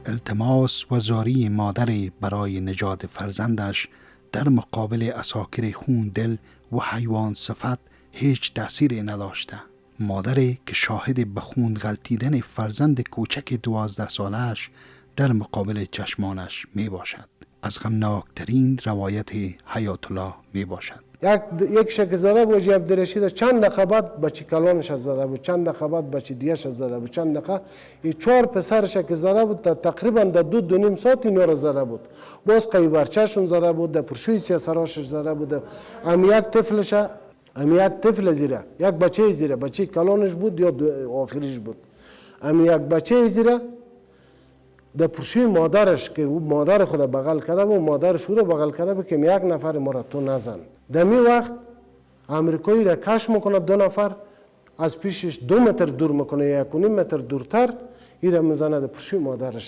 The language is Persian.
التماس و زاری مادر برای نجات فرزندش در مقابل عساکر خون دل و حیوان صفت هیچ تأثیری نداشته. مادری که شاهد به خون غلطیدن فرزند کوچک 12 سالش در مقابل چشمانش می باشد. از غمناکترین روایت حیات الله می باشد. یک شک زده بود حاجی عبدالرشید، چند دقیقه بعد بچه کلانش زده بود، چند دقیقه بعد بچه دیگرش زده بود، چند دقیقه این 4 پسرش که زده بود تقریبا در 2-2.5 ساعت اینا را زده بود. باز قیبرچهشون زده بود، در پرشوی سیاسراشش زده بود. یک طفلش، یک طفل زیره، یک بچه زیره، بچه کلانش بود یا آخریش بود، یک بچه زیره در پرشوی مادرش که مادر خود بغل کرده بود، مادرش او را بغل کرده بود که یک نفر ما را تو نزن. در می وقت امریکایی را کش میکنه، 2 نفر از پیشش 2 متر دور میکنه، 1.5 متر دورتر این را میزنه در پرشوی مادرش.